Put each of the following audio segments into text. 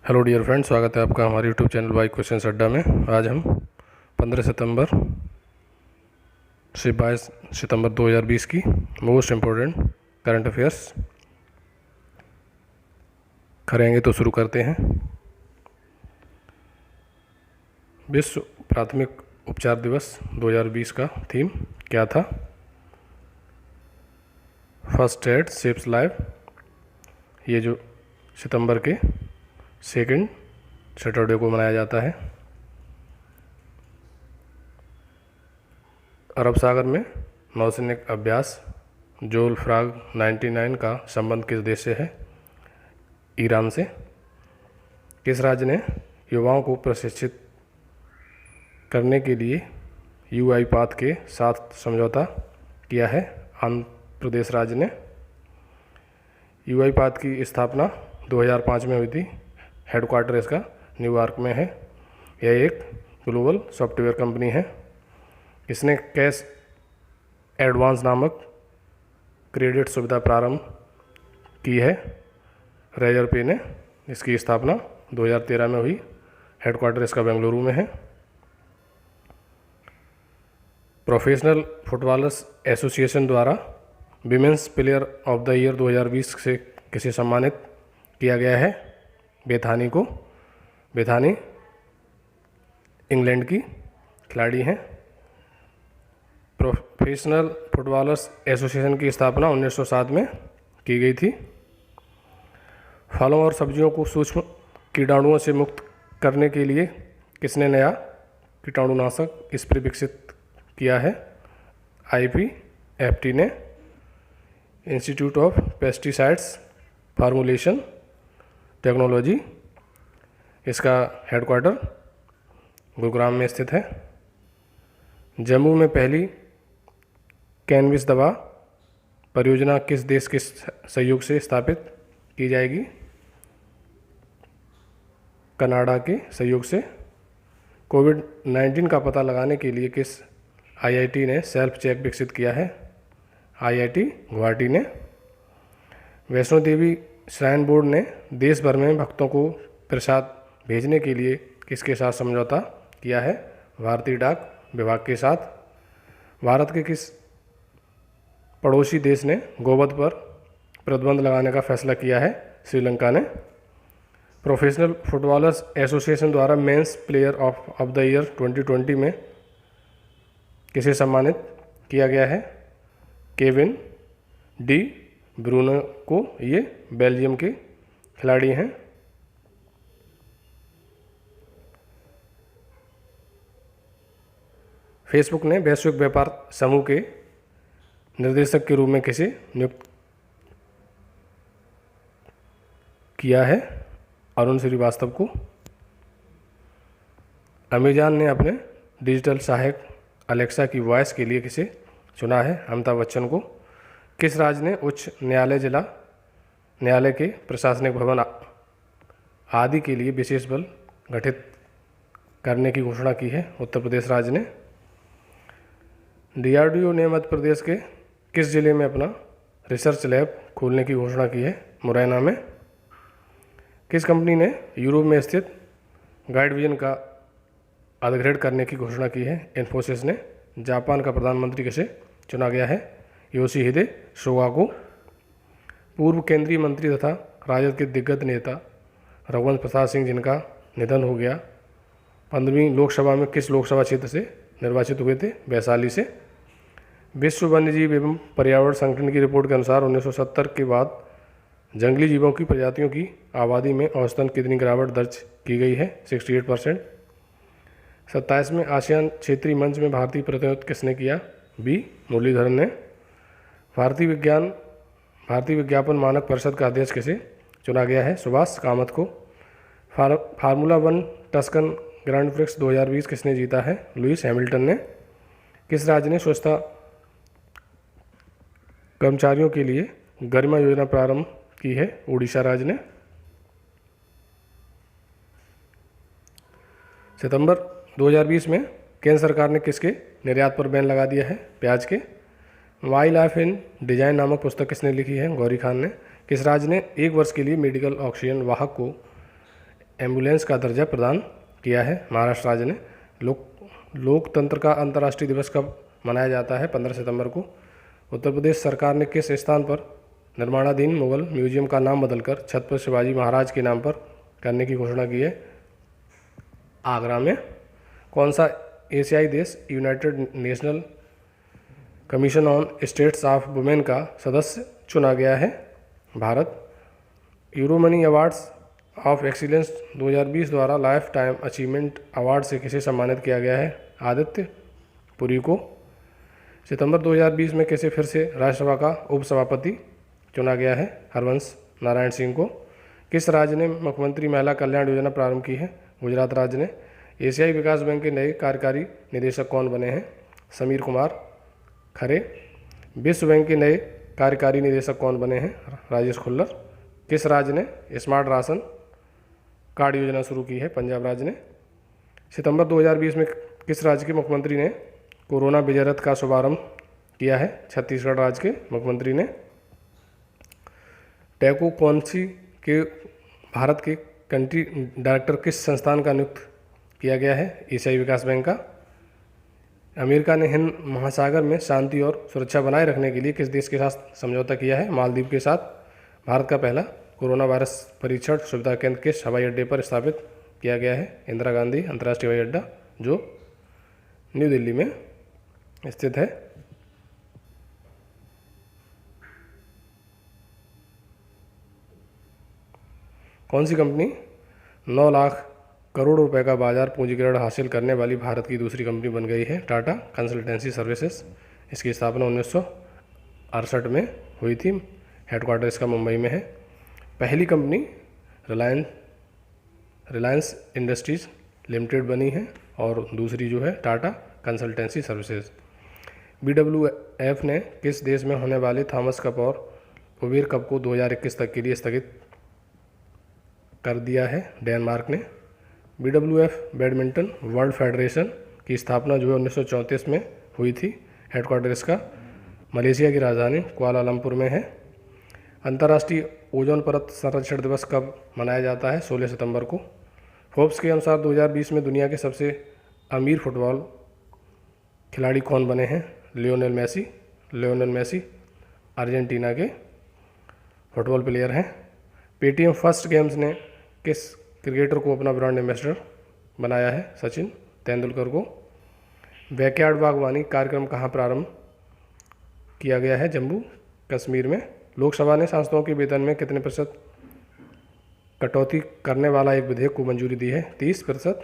Hello dear friend, स्वागत है आपका हमारे यूट्यूब चैनल बाइक क्वेश्चंस अड्डा में। आज हम 15 सितंबर से 22 सितंबर 2020 की मोस्ट इम्पोर्टेंट करंट अफेयर्स करेंगे, तो शुरू करते हैं। विश्व प्राथमिक उपचार दिवस 2020 का थीम क्या था? First aid saves life. ये जो सितंबर के सेकंड सैटरडे को मनाया जाता है। अरब सागर में नौसैनिक अभ्यास जोल फ्राग 99 का संबंध किस देश से है? ईरान से। किस राज्य ने युवाओं को प्रशिक्षित करने के लिए यूआई पाथ के साथ समझौता किया है? आंध्र प्रदेश राज्य ने। यूआई पाथ की स्थापना 2005 में हुई थी। हेडक्वार्टर इसका न्यूयॉर्क में है। यह एक ग्लोबल सॉफ्टवेयर कंपनी है। इसने कैश एडवांस नामक क्रेडिट सुविधा प्रारंभ की है। रेजर पे ने इसकी स्थापना 2013 में हुई। हेडक्वार्टर इसका बेंगलुरु में है। प्रोफेशनल फुटबॉलर्स एसोसिएशन द्वारा women's player of the year 2020 से किसे सम्मानित किया गया है? बेथानी को। बेथानी इंग्लैंड की खिलाड़ी हैं। प्रोफेशनल फुटबॉलर्स एसोसिएशन की स्थापना 1907 में की गई थी। फलों और सब्जियों को सूक्ष्म कीटाणुओं से मुक्त करने के लिए किसने नया कीटाणुनाशक स्प्रे विकसित किया है? IPFT ने। Institute of pesticides formulation technology, इसका हेडक्वार्टर गुरुग्राम में स्थित है। जम्मू में पहली कैनबिस दवा परियोजना किस देश के सहयोग से स्थापित की जाएगी? कनाडा के सहयोग से। कोविड-19 का पता लगाने के लिए किस IIT ने सेल्फ चेक विकसित किया है? IIT गुवाहाटी ने। वैष्णो देवी श्राइन बोर्ड ने देश भर में भक्तों को प्रसाद भेजने के लिए किसके साथ समझौता किया है? भारतीय डाक विभाग के साथ। भारत के किस पड़ोसी देश ने गोवध पर प्रतिबंध लगाने का फैसला किया है? श्रीलंका ने। प्रोफेशनल फुटबॉलर्स एसोसिएशन द्वारा men's player of the year 2020 में किसे सम्मानित किया गया है? केविन डी ब्रूनो को। ये बेल्जियम के खिलाड़ी हैं। फेसबुक ने वैश्विक व्यापार समूह के निर्देशक के रूप में किसे नियुक्त किया है? अरुण श्रीवास्तव को। अमेजॉन ने अपने डिजिटल सहायक अलेक्सा की वॉइस के लिए किसे चुना है? अमिताभ बच्चन को। किस राज्य ने उच्च न्यायालय जिला न्यायालय के प्रशासनिक भवन आदि के लिए विशेष बल गठित करने की घोषणा की है? उत्तर प्रदेश राज्य ने। DRDO ने मध्य प्रदेश के किस जिले में अपना रिसर्च लैब खोलने की घोषणा की है? मुरैना में। किस कंपनी ने यूरोप में स्थित गाइड विजन का अपग्रेड करने की घोषणा की है? इन्फोसिस ने। जापान का प्रधानमंत्री किसे चुना गया है? योशिहिदे सुगा को। पूर्व केंद्रीय मंत्री तथा राजद के दिग्गज नेता रघुवंश प्रसाद सिंह, जिनका निधन हो गया, 15वीं लोकसभा में किस लोकसभा क्षेत्र से निर्वाचित हुए थे? वैशाली से। विश्व वन्यजीव एवं पर्यावरण संगठन की रिपोर्ट के अनुसार 1970 के बाद जंगली जीवों की प्रजातियों की आबादी में औसतन कितनी गिरावट दर्ज की गई है? 68%। 27वें आसियान क्षेत्रीय मंच में भारतीय प्रतिनिधित्व किसने किया? B मुरलीधरन ने। भारतीय विज्ञापन मानक परिषद का अध्यक्ष किसे चुना गया है? सुभाष कामत को। फार्मूला 1 टस्कन ग्रैंड प्रिक्स 2020 किसने जीता है? लुइस हैमिल्टन ने। किस राज्य ने स्वच्छता कर्मचारियों के लिए गरिमा योजना प्रारंभ की है? उड़ीसा राज्य ने। सितंबर 2020 में केंद्र सरकार ने किसके निर्यात पर बैन लगा दिया है? प्याज के। माई लाइफ इन डिजाइन नामक पुस्तक किसने लिखी है? गौरी खान ने। किस राज्य ने 1 वर्ष के लिए मेडिकल ऑक्सीजन वाहक को एम्बुलेंस का दर्जा प्रदान किया है महाराष्ट्र राज्य ने। लोकतंत्र का अंतर्राष्ट्रीय दिवस कब मनाया जाता है? 15 सितंबर को। उत्तर प्रदेश सरकार ने किस स्थान पर निर्माणाधीन मुगल म्यूजियम का नाम बदलकर छत्रपति शिवाजी महाराज के नाम पर करने की घोषणा की है? आगरा में। कौन सा एशियाई देश United national commission on states of women का सदस्य चुना गया है? Bharat. Euromoney awards of excellence 2020 द्वारा लाइफ टाइम अचीवमेंट अवार्ड से किसे सम्मानित किया गया है? आदित्य पुरी को। सितंबर 2020 में किसे फिर से राज्यसभा का उपसभापति चुना गया है? हरवंश नारायण सिंह को। किस राज्य ने मुख्यमंत्री महिला कल्याण योजना प्रारंभ की है? गुजरात राज्य ने। एशियाई विकास बैंक के नए कार्यकारी निदेशक कौन बने हैं? समीर कुमार खरे। विश्व बैंक के नए कार्यकारी निदेशक कौन बने हैं? राजेश खुल्लर। किस राज्य ने स्मार्ट राशन कार्ड योजना शुरू की है? पंजाब राज्य ने। सितंबर 2020 में किस राज्य के मुख्यमंत्री ने कोरोना विजय रथ का शुभारंभ किया है? छत्तीसगढ़ राज्य के मुख्यमंत्री ने। टैको कौनसी के भारत के कंट्री डायरेक्टर किस संस्थान का नियुक्त किया गया है? एशियाई विकास बैंक का। अमेरिका ने हिंद महासागर में शांति और सुरक्षा बनाए रखने के लिए किस देश के साथ समझौता किया है? मालदीव के साथ। भारत का पहला कोरोना वायरस परीक्षण सुविधा केंद्र किस हवाई अड्डे पर स्थापित किया गया है? इंदिरा गांधी अंतर्राष्ट्रीय हवाई अड्डा जो न्यू दिल्ली में स्थित है। कौन सी कंपनी 9 लाख करोड़ रुपए का बाजार पूंजीकरण हासिल करने वाली भारत की दूसरी कंपनी बन गई है? Tata consultancy services. इसकी स्थापना 1968 में हुई थी। हेडक्वार्टर इसका मुंबई में है। पहली कंपनी रिलायंस इंडस्ट्रीज लिमिटेड बनी है और दूसरी जो है टाटा कंसल्टेंसी सर्विसेज। BWF ने किस देश में होने वाले थॉमस कप और उबेर कप को 2021 तक के लिए स्थगित कर दिया है? डेनमार्क ने। BWF बैडमिंटन वर्ल्ड फेडरेशन की स्थापना जो है 1934 में हुई थी। हेडक्वार्टर इसका मलेशिया की राजधानी कुआलालंपुर में है। अंतर्राष्ट्रीय ओजोन परत संरक्षण दिवस कब मनाया जाता है? 16 सितंबर को। फोर्ब्स के अनुसार 2020 में दुनिया के सबसे अमीर फुटबॉल खिलाड़ी कौन बने हैं? लियोनेल मेसी अर्जेंटीना के फुटबॉल प्लेयर हैं। पेटीएम फर्स्ट गेम्स ने किस क्रिकेटर को अपना ब्रांड एम्बेसडर बनाया है? सचिन तेंदुलकर को। बैकयार्ड बागवानी कार्यक्रम कहाँ प्रारंभ किया गया है? जम्मू कश्मीर में। लोकसभा ने सांसदों के वेतन में कितने प्रतिशत कटौती करने वाला एक विधेयक को मंजूरी दी है? 30%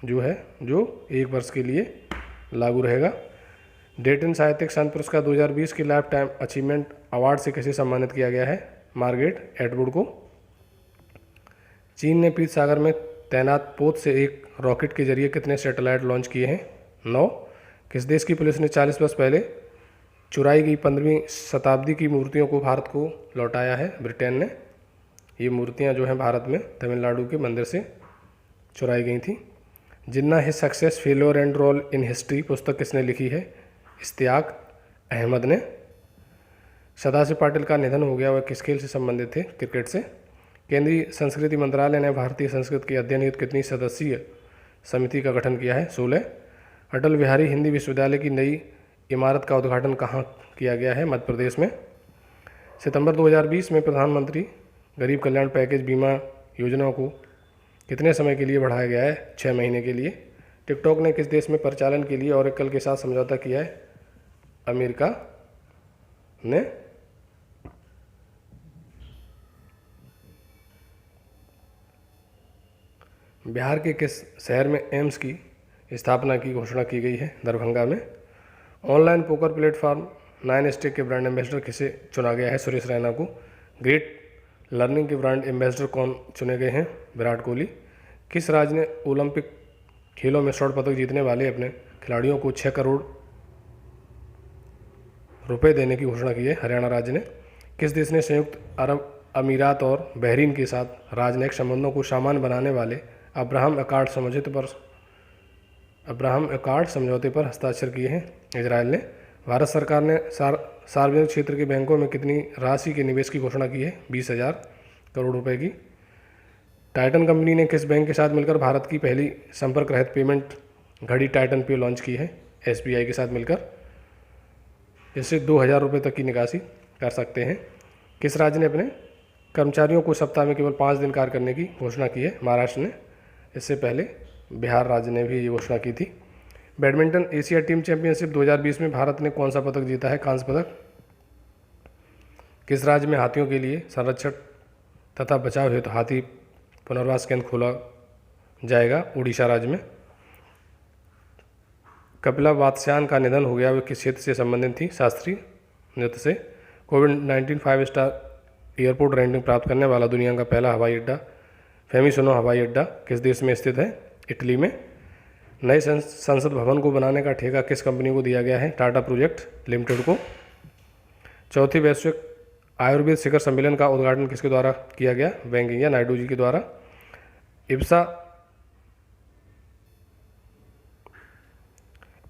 जो 1 वर्ष के लिए लागू रहेगा। डेटन साहित्यिक संत पुरस्कार 2020 के लाइफ टाइम अचीवमेंट अवार्ड से किसे सम्मानित किया गया है? मार्गरेट एटवुड को। चीन ने पीत सागर में तैनात पोत से एक रॉकेट के जरिए कितने सैटेलाइट लॉन्च किए हैं? 9। किस देश की पुलिस ने 40 वर्ष पहले चुराई गई 15वीं शताब्दी की मूर्तियों को भारत को लौटाया है? ब्रिटेन ने। ये मूर्तियां जो हैं भारत में तमिलनाडु के मंदिर से चुराई गई थी। Jinnah his success failure and role in history पुस्तक किसने लिखी है? इश्तियाक अहमद ने। सदाशिव पाटिल का निधन हो गया, वह किस खेल से संबंधित थे? क्रिकेट से। केंद्रीय संस्कृति मंत्रालय ने भारतीय संस्कृत के अध्ययन हेतु कितनी सदस्यीय समिति का गठन किया है? 16। अटल बिहारी हिंदी विश्वविद्यालय की नई इमारत का उद्घाटन कहाँ किया गया है? मध्य प्रदेश में। सितंबर 2020 में प्रधानमंत्री गरीब कल्याण पैकेज बीमा योजना को कितने समय के लिए बढ़ाया गया है? 6 महीने के लिए। टिकटॉक ने किस देश में परिचालन के लिए ओरेकल के साथ समझौता किया है? अमेरिका ने। बिहार के किस शहर में एम्स की स्थापना की घोषणा की गई है? दरभंगा में। ऑनलाइन पोकर प्लेटफॉर्म 9stake के ब्रांड एम्बेसडर किसे चुना गया है? सुरेश रैना को। ग्रेट लर्निंग के ब्रांड एम्बेसडर कौन चुने गए हैं? विराट कोहली। किस राज्य ने ओलंपिक खेलों में स्वर्ण पदक जीतने वाले अपने खिलाड़ियों को 6 करोड़ रुपए देने की घोषणा की है? हरियाणा राज्य ने। किस देश ने संयुक्त अरब अमीरात और बहरीन के साथ राजनयिक संबंधों को सामान्य बनाने वाले अब्राहम अकॉर्ड समझौते पर हस्ताक्षर किए हैं? इजराइल ने। भारत सरकार ने सार्वजनिक क्षेत्र के बैंकों में कितनी राशि के निवेश की घोषणा की है? 20,000 करोड़ रुपए की। टाइटन कंपनी ने किस बैंक के साथ मिलकर भारत की पहली संपर्क रहित पेमेंट घड़ी टाइटन पे लॉन्च की है? SBI के साथ मिलकर, इससे 2,000 रुपये तक की निकासी कर सकते हैं। किस राज्य ने अपने कर्मचारियों को सप्ताह में केवल 5 दिन कार्य करने की घोषणा की है? महाराष्ट्र ने। इससे पहले बिहार राज्य ने भी ये घोषणा की थी। बैडमिंटन एशिया टीम चैंपियनशिप 2020 में भारत ने कौन सा पदक जीता है? कांस्य पदक। किस राज्य में हाथियों के लिए संरक्षण तथा बचाव हेतु हाथी पुनर्वास केंद्र खोला जाएगा? उड़ीसा राज्य में। कपिला वात्स्यायन का निधन हो गया, वे किस क्षेत्र से संबंधित थी? शास्त्रीय नृत्य से। कोविड-19 5 स्टार एयरपोर्ट रेटिंग प्राप्त करने वाला दुनिया का पहला हवाई अड्डा फेमिसोनो हवाई अड्डा किस देश में स्थित है? इटली में। नए संसद भवन को बनाने का ठेका किस कंपनी को दिया गया है? टाटा प्रोजेक्ट लिमिटेड को। चौथी वैश्विक आयुर्वेद शिखर सम्मेलन का उद्घाटन किसके द्वारा किया गया? वेंकैया नायडू जी के द्वारा।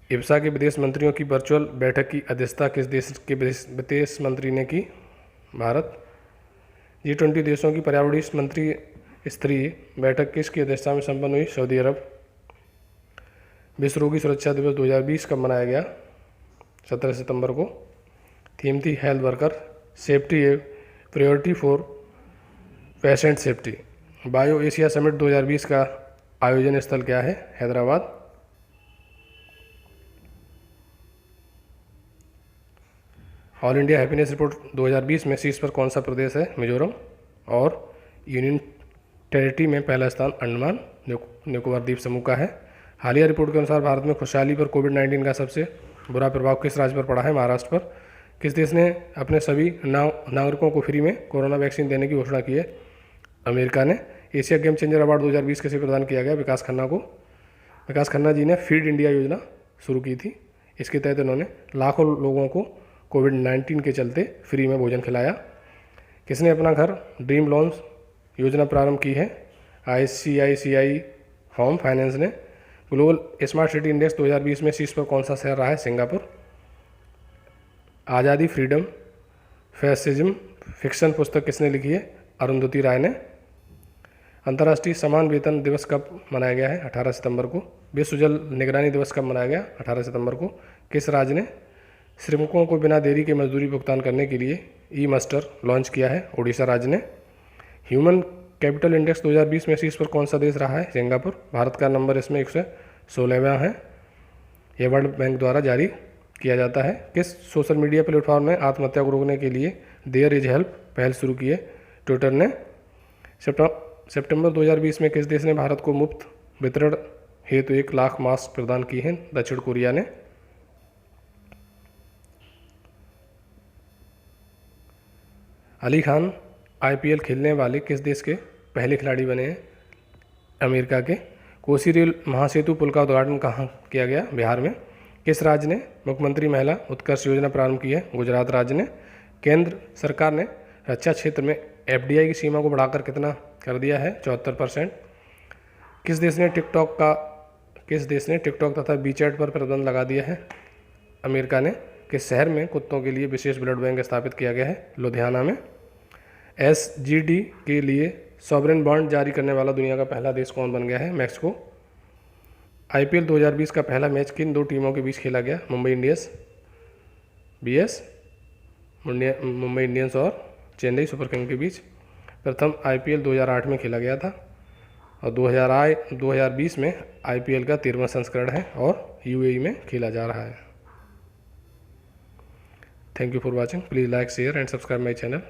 इब्सा के विदेश मंत्रियों की वर्चुअल बैठक की अध्यक्षता किस देश के विदेश मंत्री ने की? भारत। G20 देशों की पर्यावरणीय मंत्री स्तरीय बैठक किसकी अध्यक्षता में संपन्न हुई? सऊदी अरब। विश्व रोगी सुरक्षा दिवस 2020 कब मनाया गया? 17 सितंबर को। थीम थी health worker safety A priority for patient safety. Bio Asia summit 2020 का आयोजन स्थल क्या है? Hyderabad. All India happiness report 2020 में शीर्ष पर कौन सा प्रदेश है? मिजोरम। और यूनियन टेरिटरी में पहला स्थान अंडमान निकोबार द्वीप समूह का है। हालिया रिपोर्ट के अनुसार भारत में खुशहाली पर कोविड-19 का सबसे बुरा प्रभाव किस राज्य पर पड़ा है? महाराष्ट्र पर। किस देश ने अपने सभी नागरिकों को फ्री में कोरोना वैक्सीन देने की घोषणा की है? अमेरिका ने। एशिया गेम चेंजर अवार्ड 2020 किसे प्रदान किया गया? विकास खन्ना को। विकास खन्ना जी ने फीड इंडिया योजना शुरू की थी। इसके तहत उन्होंने लाखों लोगों को कोविड-19 के चलते फ्री में भोजन खिलाया। किसने अपना घर ड्रीम लोन्स योजना प्रारंभ की है? ICICI होम फाइनेंस ने। ग्लोबल स्मार्ट सिटी इंडेक्स 2020 में शीर्ष पर कौन सा शहर रहा है? सिंगापुर। आज़ादी फ्रीडम फैसिज्म फिक्शन पुस्तक किसने लिखी है? अरुंधति राय ने। अंतर्राष्ट्रीय समान वेतन दिवस कब मनाया गया है? 18 सितंबर को। विश्व जल निगरानी दिवस कब मनाया गया? 18 सितंबर को। किस राज्य ने श्रमिकों को बिना देरी के मजदूरी भुगतान करने के लिए ई-मस्टर लॉन्च किया है? उड़ीसा राज्य ने। ह्यूमन कैपिटल इंडेक्स 2020 में शीर्ष पर कौन सा देश रहा है? सिंगापुर। भारत का नंबर इसमें 116वां है। यह वर्ल्ड बैंक द्वारा जारी किया जाता है। किस सोशल मीडिया प्लेटफॉर्म ने आत्महत्या को रोकने के लिए देयर इज हेल्प पहल शुरू की है? ट्विटर ने। सितंबर 2020 में किस देश ने भारत को मुफ्त वितरण हेतु 1 लाख मास्क प्रदान की हैं? दक्षिण कोरिया ने। अली खान IPL खेलने वाले किस देश के पहले खिलाड़ी बने हैं? अमेरिका के। कोसी रेल महासेतु पुल का उद्घाटन कहाँ किया गया? बिहार में। किस राज्य ने मुख्यमंत्री महिला उत्कर्ष योजना प्रारंभ की है? गुजरात राज्य ने। केंद्र सरकार ने रक्षा क्षेत्र में FDI की सीमा को बढ़ाकर कितना कर दिया है? 74%। किस देश ने टिकटॉक तथा WeChat पर प्रतिबंध लगा दिया है? अमेरिका ने। किस शहर में कुत्तों के लिए विशेष ब्लड बैंक स्थापित किया गया है? लुधियाना में। SGD के लिए सॉवरेन बॉन्ड जारी करने वाला दुनिया का पहला देश कौन बन गया है? मैक्सिको। IPL 2020 का पहला मैच किन 2 टीमों के बीच खेला गया? मुंबई इंडियंस और चेन्नई सुपर किंग के बीच। प्रथम IPL 2008 में खेला गया था और 2020 में IPL का 13वां संस्करण है और UAE में खेला जा रहा है। Thank you for watching. Please like share and subscribe my channel.